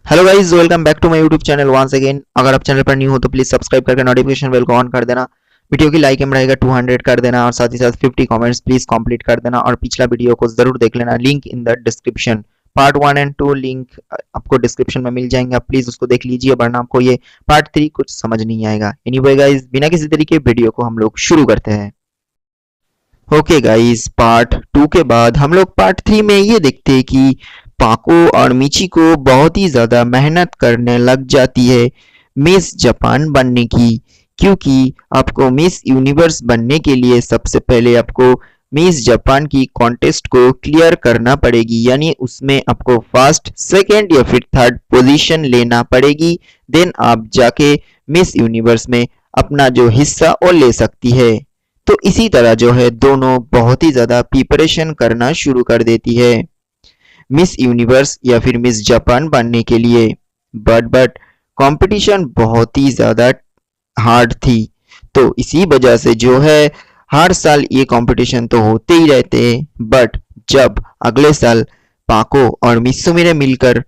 Hello guys, welcome back to my YouTube channel once again. अगर आप channel पर new हो तो प्लीज सब्सक्राइब करके नोटिफिकेशन बेल को ऑन कर देना। वीडियो की लाइक एम रहेगा 200 कर देना और साथ ही साथ 50 कमेंट्स प्लीज कंप्लीट कर देना और पिछला वीडियो को जरूर देख लेना। Link in the description, part 1 and 2 link आपको डिस्क्रिप्शन में मिल जाएंगे। आप प्लीज उसको देख लीजिए, वरना आपको ये पार्ट 3 कुछ समझ नहीं आएगा। एनीवे गाइस, बिना किसी तरीके वीडियो को हम लोग शुरू करते हैं। ओके गाइस, पार्ट 2 के बाद हम लोग पार्ट 3 में ये देखते हैं कि पाको और मिचिको बहुत ही ज़्यादा मेहनत करने लग जाती है मिस जापान बनने की। क्योंकि आपको मिस यूनिवर्स बनने के लिए सबसे पहले आपको मिस जापान की कॉन्टेस्ट को क्लियर करना पड़ेगी, यानी उसमें आपको फर्स्ट, सेकंड या फिर थर्ड पोजीशन लेना पड़ेगी। देन आप जाके मिस यूनिवर्स में अपना जो हिस्सा वो ले सकती है। तो इसी तरह जो है दोनों बहुत ही ज़्यादा प्रिपरेशन करना शुरू कर देती है मिस यूनिवर्स या फिर मिस जापान बनने के लिए। बट कंपटीशन बहुत ही ज़्यादा हार्ड थी। तो इसी वजह से जो है हर साल ये कंपटीशन तो होते ही रहते हैं। बट जब अगले साल पाको और मित्सुमी ने मिलकर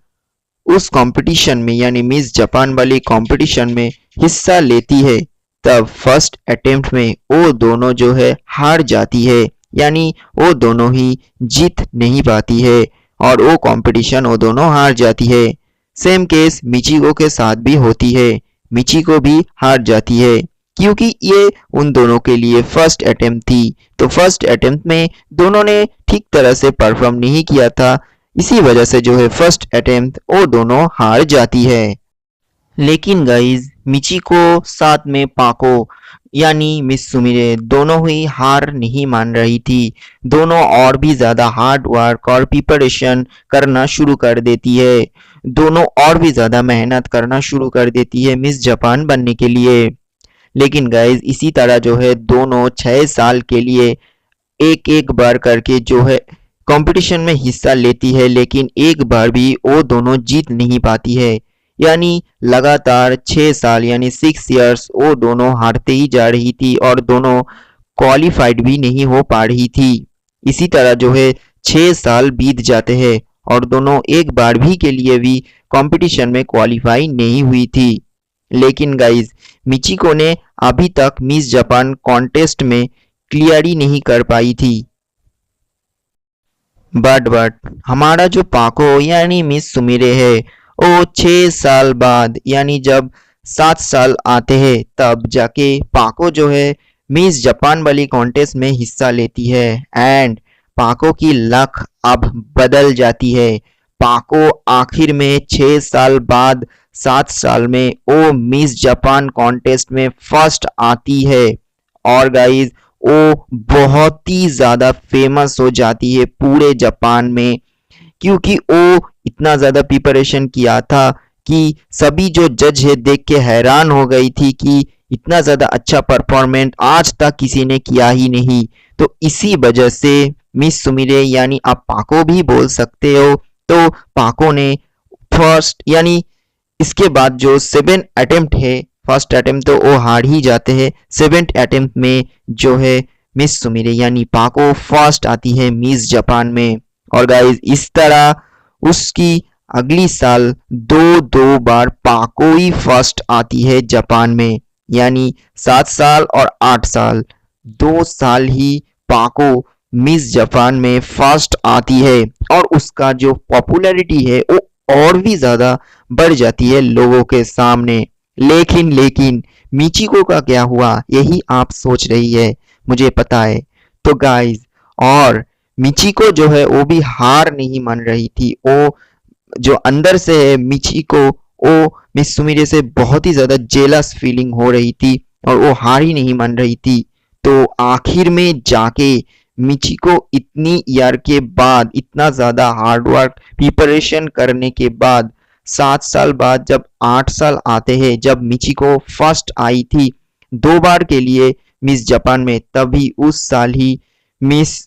उस कंपटीशन में यानी मिस जापान वाली कंपटीशन में हिस्सा लेती है, तब फर्स्ट अटेम्प्ट में वो दोनों जो है हार जाती है, यानी वो दोनों ही जीत नहीं पाती है और वो कंपटीशन वो दोनों हार जाती है। सेम केस मिचिको के साथ भी होती है, मिचिको भी हार जाती है क्योंकि ये उन दोनों के लिए फर्स्ट अटेम्प्ट थी। तो फर्स्ट अटेम्प्ट में दोनों ने ठीक तरह से परफॉर्म नहीं किया था, इसी वजह से जो है फर्स्ट अटेम्प्ट वो दोनों हार जाती है। लेकिन गाइज मिचिको साथ में पाको यानी मिस सुमिरे दोनों ही हार नहीं मान रही थी। दोनों और भी ज्यादा हार्ड वर्क और प्रिपरेशन करना शुरू कर देती है। दोनों और भी ज्यादा मेहनत करना शुरू कर देती है मिस जापान बनने के लिए। लेकिन गाइज इसी तरह जो है दोनों 6 साल के लिए एक एक बार करके जो है कंपटीशन में हिस्सा लेती है, लेकिन एक बार भी वो दोनों जीत नहीं पाती है। यानी लगातार 6 साल यानी 6 इयर्स वो दोनों हारते ही जा रही थी और दोनों क्वालिफाइड भी नहीं हो पा रही थी। इसी तरह जो है 6 साल बीत जाते हैं और दोनों एक बार भी के लिए भी कंपटीशन में क्वालिफाई नहीं हुई थी। लेकिन गाइज मिचिको ने अभी तक मिस जापान कॉन्टेस्ट में क्लियर ही नहीं कर पाई थी। बट हमारा जो पाको यानी मिस सुमिरे है वो 6 साल बाद यानी जब 7 साल आते हैं तब जाके पाको जो है मिस जापान वाली कॉन्टेस्ट में हिस्सा लेती है। एंड पाको की लक अब बदल जाती है। पाको आखिर में 6 साल बाद 7 साल में वो मिस जापान कॉन्टेस्ट में फर्स्ट आती है और गाइज वो बहुत ही ज्यादा फेमस हो जाती है पूरे जापान में। क्योंकि वो इतना ज्यादा प्रिपरेशन किया था कि सभी जो जज है देख के हैरान हो गई थी कि इतना ज्यादा अच्छा परफॉर्मेंस आज तक किसी ने किया ही नहीं। तो इसी वजह से मिस सुमिरे यानी आप पाको भी बोल सकते हो, तो पाको ने फर्स्ट यानी इसके बाद जो 7 अटेम्प्ट है, फर्स्ट अटेम्प्ट तो वो हार ही जाते हैं, 7th अटेम्प्ट में जो है मिस सुमिरे यानी पाको फर्स्ट आती है मिस जापान में। और गाइज इस तरह उसकी अगली साल दो दो बार पाको ही फर्स्ट आती है जापान में, यानी 7 साल और 8 साल 2 साल ही पाको मिस जापान में फर्स्ट आती है और उसका जो पॉपुलैरिटी है वो और भी ज्यादा बढ़ जाती है लोगों के सामने। लेकिन मिचिको का क्या हुआ, यही आप सोच रही है, मुझे पता है। तो गाइज और मिचिको जो है वो भी हार नहीं मान रही थी। वो जो अंदर से है मिचिको, वो मिस सुमिरे से बहुत ही ज्यादा जेलस फीलिंग हो रही थी और वो हार ही नहीं मान रही थी। तो आखिर में जाके मिचिको इतनी ईयर के बाद इतना ज्यादा हार्डवर्क प्रिपरेशन करने के बाद 7 साल बाद जब 8 साल आते हैं, जब मिचिको फर्स्ट आई थी 2 बार के लिए मिस जापान में, तभी उस साल ही मिस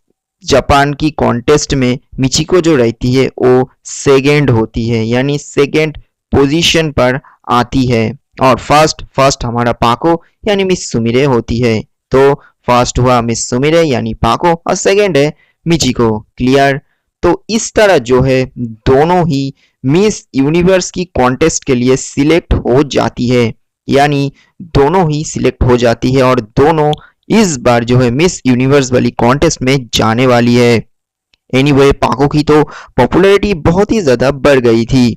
जापान की कॉन्टेस्ट में मिचिको जो रहती है वो सेकेंड होती है, यानी सेकेंड पोजीशन पर आती है और फर्स्ट हमारा पाको यानी मिस सुमिरे होती है। तो फर्स्ट हुआ मिस सुमिरे यानी पाको और सेकेंड है मिचिको। क्लियर? तो इस तरह जो है दोनों ही मिस यूनिवर्स की कॉन्टेस्ट के लिए सिलेक्ट हो जाती है, यानी दोनों ही सिलेक्ट हो जाती है और दोनों इस बार जो है मिस यूनिवर्स वाली कॉन्टेस्ट में जाने वाली है। एनीवे पाको की तो पॉपुलैरिटी बहुत ही ज्यादा बढ़ गई थी।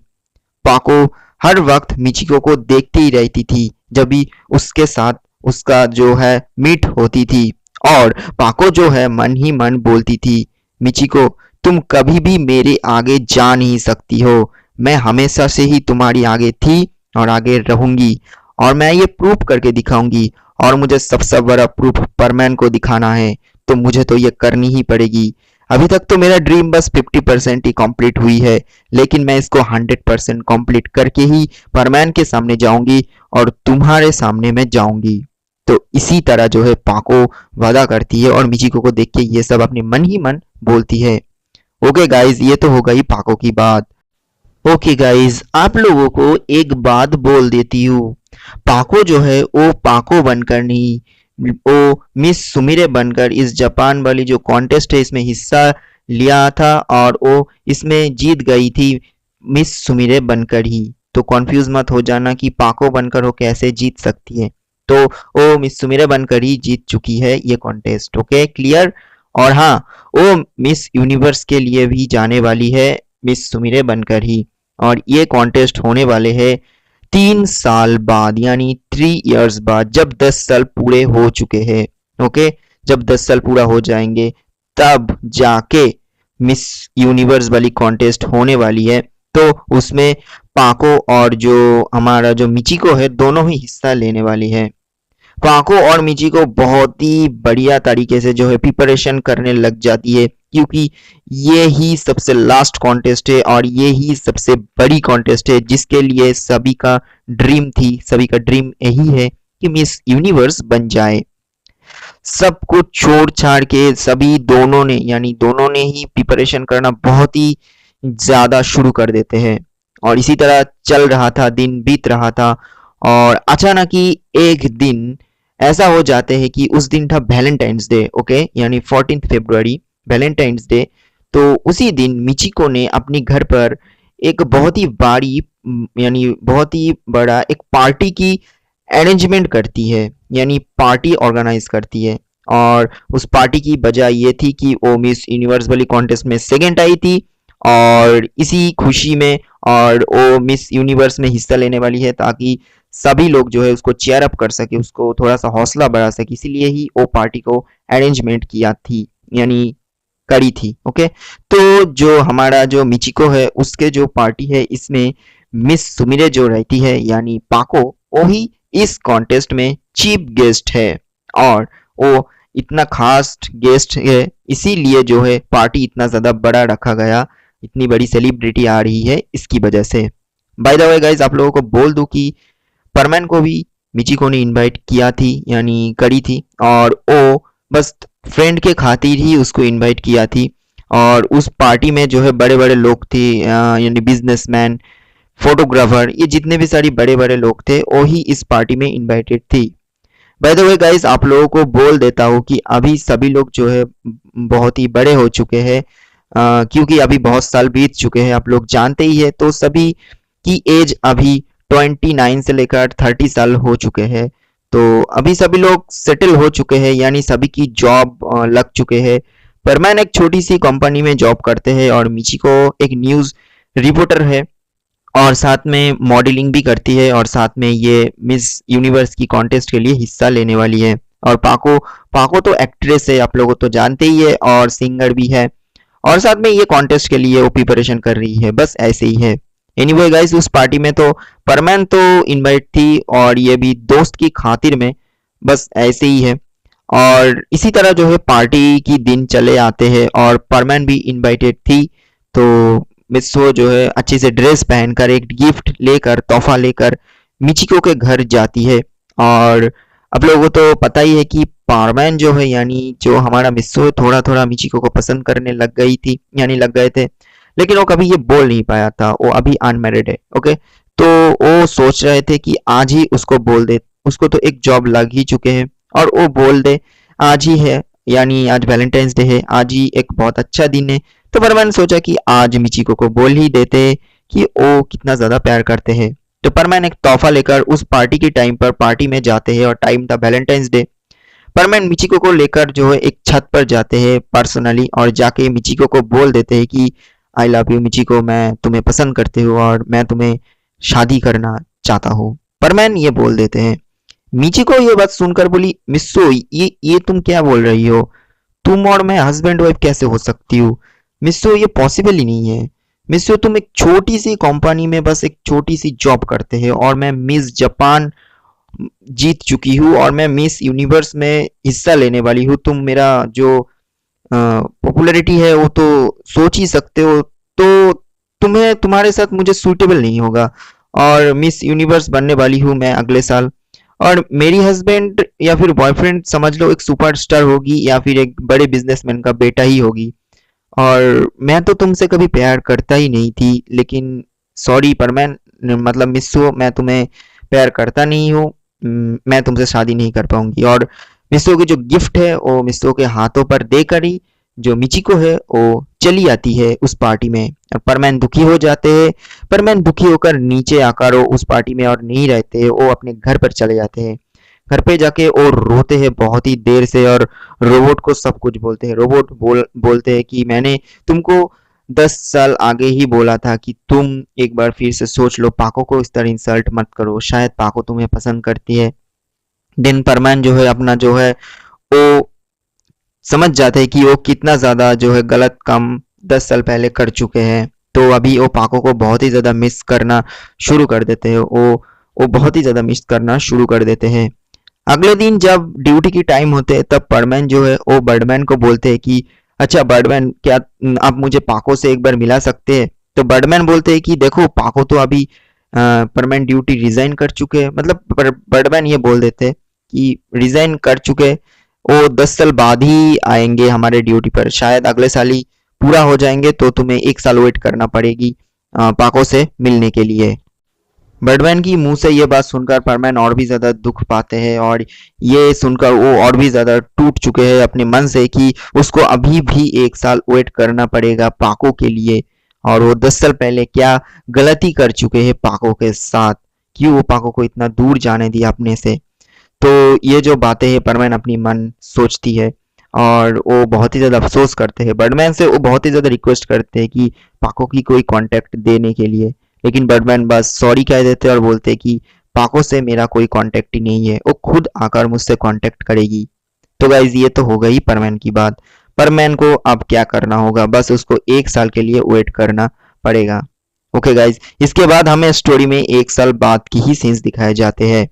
पाको हर वक्त मिचिको को देखती ही रहती थी जब भी उसके साथ उसका जो है मीट होती थी, और पाको जो है मन ही मन बोलती थी, मिचिको तुम कभी भी मेरे आगे जा नहीं सकती हो, मैं हमेशा से ही तुम्हारी आगे थी और आगे रहूंगी और मैं ये प्रूफ करके दिखाऊंगी, और मुझे सबसे बड़ा प्रूफ परमैन को दिखाना है, तो मुझे तो ये करनी ही पड़ेगी। अभी तक तो मेरा ड्रीम बस 50% ही कंप्लीट हुई है, लेकिन मैं इसको 100% कंप्लीट करके ही परमैन के सामने जाऊंगी और तुम्हारे सामने मैं जाऊंगी। तो इसी तरह जो है पाको वादा करती है और मिचिको को देख के ये सब अपने मन ही मन बोलती है। ओके गाइज, ये तो हो गई पाको की बात। ओके गाइज, आप लोगों को एक बात बोल देती हूँ, पाको जो है वो पाको बनकर नहीं, वो मिस सुमिरे बनकर इस जापान वाली जो कॉन्टेस्ट है इसमें हिस्सा लिया था और वो इसमें जीत गई थी मिस सुमिरे बनकर ही। तो कंफ्यूज मत हो जाना कि पाको बनकर वो कैसे जीत सकती है, तो वो मिस सुमिरे बनकर ही जीत चुकी है ये कॉन्टेस्ट। Okay clear. और हाँ, वो मिस यूनिवर्स के लिए भी जाने वाली है मिस सुमिरे बनकर ही, और ये कॉन्टेस्ट होने वाले हैं 3 साल बाद, यानी 3 इयर्स बाद, जब 10 साल पूरे हो चुके हैं। ओके, जब 10 साल पूरा हो जाएंगे तब जाके मिस यूनिवर्स वाली कॉन्टेस्ट होने वाली है। तो उसमें पाको और जो हमारा जो मिचिको है दोनों ही हिस्सा लेने वाली है। पाको और मिचिको बहुत ही बढ़िया तरीके से जो है प्रिपरेशन करने लग जाती है, क्योंकि ये ही सबसे लास्ट कॉन्टेस्ट है और ये ही सबसे बड़ी कॉन्टेस्ट है जिसके लिए सभी का ड्रीम थी, सभी का ड्रीम यही है कि मिस यूनिवर्स बन जाए। सब कुछ छोड़ छाड़ के सभी दोनों ने, यानी दोनों ने ही प्रिपरेशन करना बहुत ही ज्यादा शुरू कर देते हैं, और इसी तरह चल रहा था, दिन बीत रहा था, और अचानक ही एक दिन ऐसा हो जाते हैं कि उस दिन था वैलेंटाइंस डे। ओके, यानी 14 फरवरी वैलेंटाइंस डे। तो उसी दिन मिचिको ने अपनी घर पर एक बहुत ही बड़ी, यानी बहुत ही बड़ा एक पार्टी की अरेंजमेंट करती है, यानी पार्टी ऑर्गेनाइज करती है। और उस पार्टी की वजह ये थी कि वो मिस यूनिवर्स वाली कॉन्टेस्ट में सेकंड आई थी, और इसी खुशी में और वो मिस यूनिवर्स में हिस्सा लेने वाली है, ताकि सभी लोग जो है उसको चेयर अप कर सके, उसको थोड़ा सा हौसला बढ़ा सके, इसीलिए ही वो पार्टी को अरेंजमेंट किया थी, यानी करी थी। ओके, तो जो हमारा जो मिचिको है उसके जो पार्टी है इसमें मिस सुमिरे जो रहती है यानी पाको, वो ही इस कॉन्टेस्ट में चीफ गेस्ट है, और वो इतना खास गेस्ट है, इसीलिए जो है पार्टी इतना ज्यादा बड़ा रखा गया, इतनी बड़ी सेलिब्रिटी आ रही है इसकी वजह से। बाय द वे गाइस, आप लोगों को बोल दूं कि परमैन को भी मिचिको ने इनवाइट किया थी, यानी करी थी, और वो बस फ्रेंड के खातिर ही उसको इनवाइट किया थी। और उस पार्टी में जो है बड़े बड़े लोग थे, यानी बिजनेसमैन, फोटोग्राफर, ये जितने भी सारी बड़े बड़े लोग थे वो ही इस पार्टी में इनवाइटेड थी। बाय द वे गाइस, आप लोगों को बोल देता हूँ कि अभी सभी लोग जो है बहुत ही बड़े हो चुके हैं, क्योंकि अभी बहुत साल बीत चुके हैं, आप लोग जानते ही है। तो सभी की एज अभी 29 से लेकर 30 साल हो चुके हैं, तो अभी सभी लोग सेटल हो चुके हैं, यानी सभी की जॉब लग चुके हैं। परमैन एक छोटी सी कंपनी में जॉब करते हैं और मिचिको एक न्यूज़ रिपोर्टर है, और साथ में मॉडलिंग भी करती है, और साथ में ये मिस यूनिवर्स की कॉन्टेस्ट के लिए हिस्सा लेने वाली है। और पाको पाको तो एक्ट्रेस है, आप लोग तो जानते ही है, और सिंगर भी है, और साथ में ये कॉन्टेस्ट के लिए वो प्रिपरेशन कर रही है, बस ऐसे ही है। एनीवे गाइस, उस पार्टी में तो परमैन तो इनवाइट थी, और ये भी दोस्त की खातिर में, बस ऐसे ही है। और इसी तरह जो है पार्टी की दिन चले आते हैं और परमैन भी इनवाइटेड थी। तो मिस वो जो है अच्छे से ड्रेस पहनकर, एक गिफ्ट लेकर, तोहफा लेकर मिचिको के घर जाती है। और आप लोगों को तो पता ही है कि परमैन जो है, यानी जो हमारा मिस्सो, थोड़ा थोड़ा मिचिको को पसंद करने लग गई थी, यानी लग गए थे, लेकिन वो कभी ये बोल नहीं पाया था, वो अभी अनमैरिड है। ओके, तो वो सोच रहे थे कि आज ही उसको बोल दे, उसको तो एक जॉब लग ही चुके हैं, और वो बोल दे आज ही है, यानी आज वैलेंटाइंस डे है, आज ही एक बहुत अच्छा दिन है, तो परमान सोचा कि आज मिचिको को बोल ही देते कि वो कितना ज्यादा प्यार करते हैं। तो परमान एक तोहफा लेकर उस पार्टी के टाइम पर पार्टी में जाते हैं और टाइम था वैलेंटाइंस डे। परमानेंट मिचिको को लेकर जो है एक छत पर जाते हैं पर्सनली और जाके मिचिको को बोल देते हैं कि आई लव यू मिचिको, मैं तुम्हें पसंद करती हूँ और मैं तुम्हें शादी करना चाहता हूँ। परमानेंट ये बोल देते हैं। मिचिको ये बात सुनकर बोली, मिस्सो ये तुम क्या बोल रही हो? तुम और मैं हस्बैंड वाइफ कैसे हो सकती हूँ? मिस्सो ये पॉसिबल ही नहीं है। मिस्सो तुम एक छोटी सी कंपनी में बस एक छोटी सी जॉब करते हैं और मैं मिस जापान जीत चुकी हूँ और मैं मिस यूनिवर्स में हिस्सा लेने वाली हूँ। तुम मेरा जो पॉपुलैरिटी है वो तो सोच ही सकते हो। तो तुम्हें तुम्हारे साथ मुझे सूटेबल नहीं होगा और मिस यूनिवर्स बनने वाली हूँ मैं अगले साल। और मेरी हस्बैंड या फिर बॉयफ्रेंड समझ लो एक सुपरस्टार होगी या फिर एक बड़े बिजनेसमैन का बेटा ही होगी। और मैं तो तुमसे कभी प्यार करता ही नहीं थी, लेकिन सॉरी पर मैं मतलब मिस्सो मैं तुम्हें प्यार करता नहीं हूँ। मैं तुमसे शादी नहीं कर पाऊंगी। और मिस्सो की जो गिफ्ट है वो मिस्सो के हाथों पर देकर ही जो मिचिको है वो चली आती है उस पार्टी में। और परमैन दुखी हो जाते हैं। परमैन दुखी होकर नीचे आकर वो उस पार्टी में और नहीं रहते, वो अपने घर पर चले जाते हैं। घर पे जाके वो रोते हैं बहुत ही देर से और रोबोट को सब कुछ बोलते हैं। रोबोट बोलते हैं कि मैंने तुमको 10 साल आगे ही बोला था कि तुम एक बार फिर से सोच लो, पाको को इस तरह इंसल्ट मत करो, शायद पाको तुम्हें पसंद करती है। दिन परमान जो है अपना जो है वो समझ जाते हैं कि वो कितना ज्यादा जो है गलत काम 10 साल पहले कर चुके हैं। तो अभी वो पाको को बहुत ही ज्यादा मिस करना शुरू कर देते हैं। वो बहुत ही ज्यादा मिस करना शुरू कर देते हैं। अगले दिन जब ड्यूटी की टाइम होते है तब परमैन जो है वो बर्डमैन को बोलते हैं कि अच्छा बर्डमैन, क्या आप मुझे पाको से एक बार मिला सकते हैं? तो बर्डमैन बोलते हैं कि देखो पाको तो अभी परमानेंट ड्यूटी रिजाइन कर चुके हैं। मतलब बर्डमैन ये बोल देते हैं कि रिजाइन कर चुके, वो 10 साल बाद ही आएंगे हमारे ड्यूटी पर, शायद अगले साल ही पूरा हो जाएंगे, तो तुम्हें 1 साल वेट करना पड़ेगी पाको से मिलने के लिए। बर्डमैन की मुंह से ये बात सुनकर परमैन और भी ज्यादा दुख पाते हैं और ये सुनकर वो और भी ज्यादा टूट चुके हैं अपने मन से कि उसको अभी भी 1 साल वेट करना पड़ेगा पाको के लिए। और वो 10 साल पहले क्या गलती कर चुके हैं पाको के साथ, क्यों वो पाको को इतना दूर जाने दिया अपने से। तो ये जो बातें हैं परमैन अपनी मन सोचती है और वो बहुत ही ज्यादा अफसोस करते हैं। बर्डमैन से वो बहुत ही ज्यादा रिक्वेस्ट करते हैं कि पाको की कोई कांटेक्ट देने के लिए, लेकिन बर्डमैन बस सॉरी कह देते और बोलते कि पाको से मेरा कोई कांटेक्ट ही नहीं है, वो खुद आकर मुझसे कांटेक्ट करेगी। तो गाइज ये तो हो गई परमैन की बात। परमैन को अब क्या करना होगा, बस उसको 1 साल के लिए वेट करना पड़ेगा। ओके गाइज, इसके बाद हमें स्टोरी में 1 साल बाद की ही सीन्स दिखाए जाते हैं।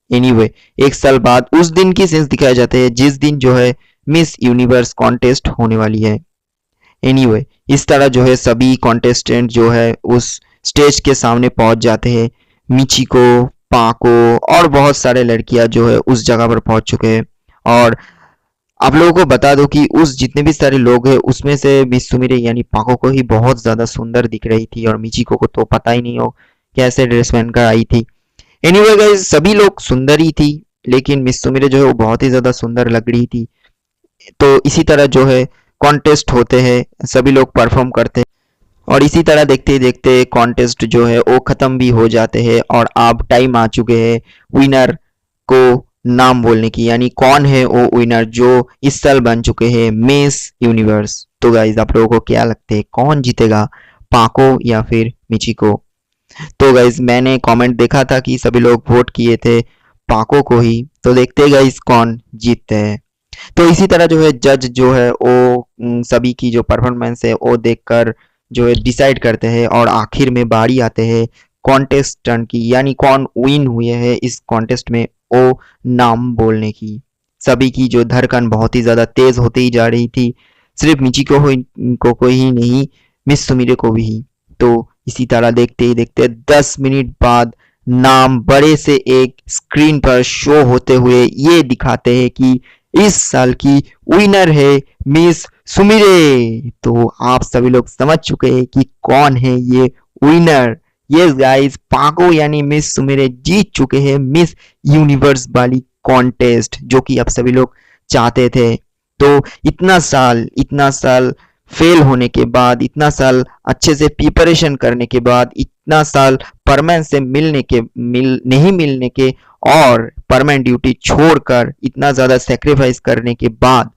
एनीवे 1 साल बाद उस दिन की सीन्स दिखाए जाते हैं जिस दिन जो है मिस यूनिवर्स कॉन्टेस्ट होने वाली है। एनीवे इस तरह जो है सभी कॉन्टेस्टेंट जो है उस स्टेज के सामने पहुंच जाते हैं। मिचिको, पाको और बहुत सारे लड़कियां जो है उस जगह पर पहुंच चुके हैं। और आप लोगों को बता दो कि उस जितने भी सारे लोग हैं उसमें से मिस सुमिरे यानी पाको को ही बहुत ज्यादा सुंदर दिख रही थी और मिचिको को तो पता ही नहीं हो कैसे ड्रेस पहनकर आई थी। एनीवे गाइस सभी लोग सुंदर ही थी, लेकिन मिस सुमिरे जो है वो बहुत ही ज्यादा सुंदर लग रही थी। तो इसी तरह जो है कॉन्टेस्ट होते हैं, सभी लोग परफॉर्म करते हैं और इसी तरह देखते ही देखते कॉन्टेस्ट जो है वो खत्म भी हो जाते हैं। और अब टाइम आ चुके हैं विनर को नाम बोलने की, यानी कौन है वो विनर जो इस साल बन चुके हैं मिस यूनिवर्स। तो गाइज आप लोगों को क्या लगते हैं कौन जीतेगा, पाको या फिर मिचिको? तो गाइज मैंने कमेंट देखा था कि सभी लोग वोट किए थे पाको को ही, तो देखते हैं गाइज कौन जीतते हैं। तो इसी तरह जो है जज जो है वो सभी की जो परफॉर्मेंस है वो देखकर जो है डिसाइड करते हैं और आखिर में बारी आते हैं कॉन्टेस्टेंट की, यानी कौन विन हुए हैं इस कॉन्टेस्ट में वो नाम बोलने की। सभी की जो धड़कन बहुत ही ज्यादा तेज होती ही जा रही थी, सिर्फ मिचिको को ही नहीं मिस सुमिरे को भी। तो इसी तरह देखते ही देखते 10 मिनट बाद नाम बड़े से एक स्क्रीन पर शो होते हुए ये दिखाते हैं कि इस साल की विनर है मिस सुमिरे। तो आप सभी लोग समझ चुके हैं कि कौन है ये विनर। यस गाइस, पाको यानी मिस सुमिरे जीत चुके हैं मिस यूनिवर्स वाली कॉन्टेस्ट जो कि आप सभी लोग चाहते थे। तो इतना साल फेल होने के बाद, इतना साल अच्छे से प्रिपरेशन करने के बाद, इतना साल परमानेंट से नहीं मिलने के और परमानेंट ड्यूटी छोड़कर इतना ज्यादा सेक्रीफाइस करने के बाद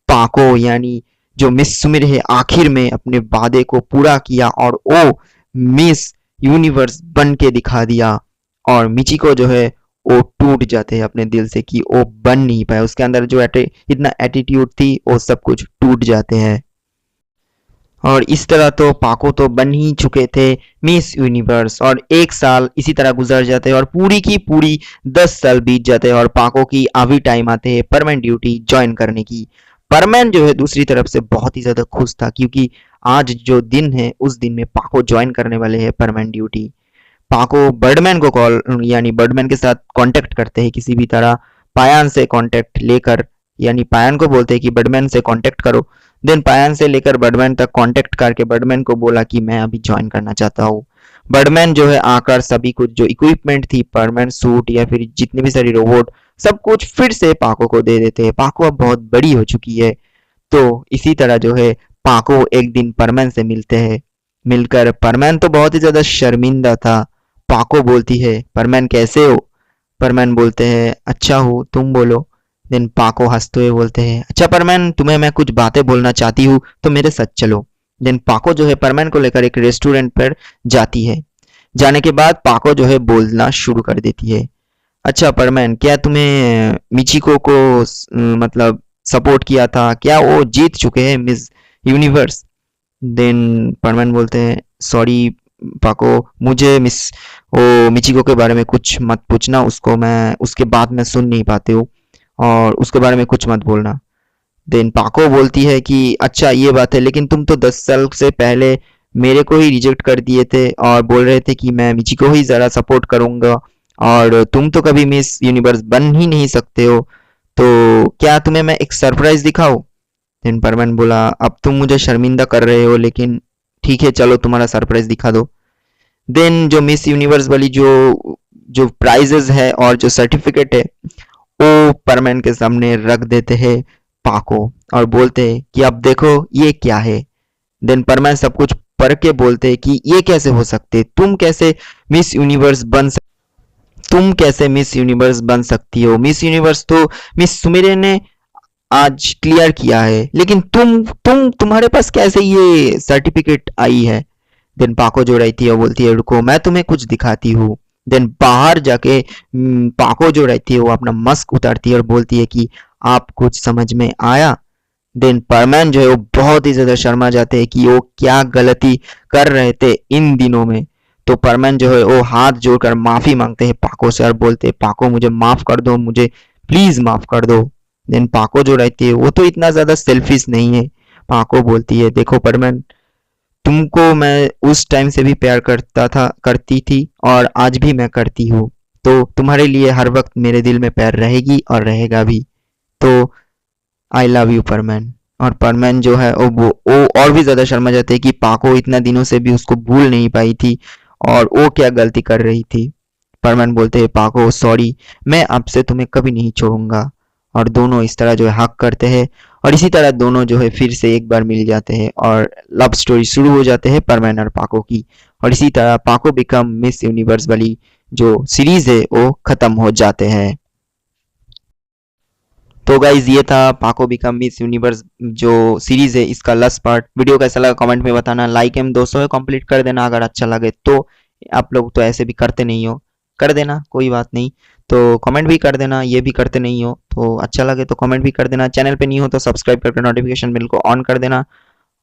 पाको यानी जो मिस सुमिर है आखिर में अपने वादे को पूरा किया और वो मिस यूनिवर्स बन के दिखा दिया। और मिचिको जो है वो टूट जाते हैं अपने दिल से कि वो बन नहीं पाया, उसके अंदर जो इतना एटीट्यूड थी वो सब कुछ टूट जाते हैं। और इस तरह तो पाको तो बन ही चुके थे मिस यूनिवर्स, और एक साल इसी तरह गुजर जाते हैं और पूरी की पूरी 10 साल बीत जाते हैं और पाको की अभी टाइम आते हैं परमानेंट ड्यूटी ज्वाइन करने की। परमैन जो है दूसरी तरफ से बहुत ही ज्यादा खुश था क्योंकि आज जो दिन है उस दिन में पाको ज्वाइन करने वाले हैं परमानेंट ड्यूटी। पाको बर्डमैन को कॉल यानी बर्डमैन के साथ कांटेक्ट करते हैं किसी भी तरह, पायान से कांटेक्ट लेकर, यानी पायान को बोलते हैं कि बर्डमैन से कांटेक्ट करो। देन पायान से लेकर बर्डमैन तक कांटेक्ट करके बर्डमैन को बोला कि मैं अभी ज्वाइन करना चाहता हूँ। बर्डमैन जो है आकर सभी कुछ जो इक्विपमेंट थी, परमानेंट सूट या फिर जितने भी सारी रोबोट, सब कुछ फिर से पाको को दे देते हैं। पाको अब बहुत बड़ी हो चुकी है। तो इसी तरह जो है पाको एक दिन परमैन से मिलते हैं। मिलकर परमैन तो बहुत ही ज्यादा शर्मिंदा था। पाको बोलती है, परमैन कैसे हो? परमैन बोलते हैं, अच्छा हूँ, तुम बोलो। देन पाको हंसते हुए बोलते हैं, अच्छा परमैन, तुम्हें मैं कुछ बातें बोलना चाहती हूँ तो मेरे साथ चलो। देन पाको जो है परमैन को लेकर एक रेस्टोरेंट पर जाती है। जाने के बाद पाको जो है बोलना शुरू कर देती है, अच्छा परमैन, क्या तुम्हें मिचिको को मतलब सपोर्ट किया था? क्या वो जीत चुके हैं मिस यूनिवर्स? देन परमैन बोलते हैं, सॉरी पाको, मुझे वो मिचिको के बारे में कुछ मत पूछना, उसके बाद मैं सुन नहीं पाती हूँ और उसके बारे में कुछ मत बोलना। देन पाको बोलती है कि अच्छा ये बात है, लेकिन तुम तो 10 साल से पहले मेरे को ही रिजेक्ट कर दिए थे और बोल रहे थे कि मैं मिचिको ही ज़रा सपोर्ट करूंगा और तुम तो कभी मिस यूनिवर्स बन ही नहीं सकते हो, तो क्या तुम्हें मैं एक सरप्राइज दिखाऊं? देन परमैन बोला, अब तुम मुझे शर्मिंदा कर रहे हो, लेकिन ठीक है चलो तुम्हारा सरप्राइज दिखा दो। देन जो मिस यूनिवर्स वाली जो जो प्राइजेस है और जो सर्टिफिकेट है वो परमैन के सामने रख देते हैं पाको और बोलते हैं कि अब देखो ये क्या है। देन परमैन सब कुछ पढ़ के बोलते हैं कि ये कैसे हो सकते, तुम कैसे मिस यूनिवर्स बन सकती हो? मिस यूनिवर्स तो मिस सुमिरे ने आज क्लियर किया है, लेकिन तुम्हारे पास कैसे ये सर्टिफिकेट आई है? देन पाको जो रहती है वो बोलती है, रुको मैं तुम्हें कुछ दिखाती हूँ। देन बाहर जाके पाको जो रहती है वो अपना मस्क उतारती है और बोलती है कि आप कुछ समझ में आया? देन परमैन जो है वो बहुत ही ज्यादा शर्मा जाते हैं कि वो क्या गलती कर रहे थे इन दिनों में। तो परमैन जो है वो हाथ जोड़कर माफी मांगते हैं पाको से और बोलते हैं, पाको मुझे माफ कर दो, मुझे प्लीज माफ कर दो। देन पाको जो रहती है वो तो इतना ज्यादा सेल्फिश नहीं है। पाको बोलती है, देखो परमैन, तुमको मैं उस टाइम से भी प्यार करती थी और आज भी मैं करती हूँ, तो तुम्हारे लिए हर वक्त मेरे दिल में प्यार रहेगी और रहेगा भी। तो आई लव यू परमैन। और परमैन जो है वो और भी ज्यादा शर्मा जाते हैं कि पाको इतना दिनों से भी उसको भूल नहीं पाई थी और वो क्या गलती कर रही थी। परमैन बोलते हैं, पाको सॉरी, मैं आपसे तुम्हें कभी नहीं छोड़ूंगा। और दोनों इस तरह जो है हक करते हैं और इसी तरह दोनों जो है फिर से एक बार मिल जाते हैं और लव स्टोरी शुरू हो जाते हैं परमैन और पाको की। और इसी तरह पाको बिकम मिस यूनिवर्स वाली जो सीरीज है वो खत्म हो जाते हैं। तो गाइज ये था पाको बिकम मिस यूनिवर्स जो सीरीज है इसका लास्ट पार्ट। वीडियो कैसा लगा कमेंट में बताना, लाइक एम 200 है कंप्लीट कर देना अगर अच्छा लगे तो। आप लोग तो ऐसे भी करते नहीं हो, कर देना कोई बात नहीं, तो कमेंट भी कर देना, ये भी करते नहीं हो तो अच्छा लगे तो कमेंट भी कर देना। चैनल पे नहीं हो तो सब्सक्राइब करके नोटिफिकेशन बिल को ऑन कर देना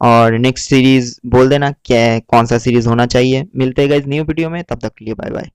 और नेक्स्ट सीरीज बोल देना क्या कौन सा सीरीज होना चाहिए। मिलते हैं गाइज न्यू वीडियो में, तब तक के लिए बाय बाय।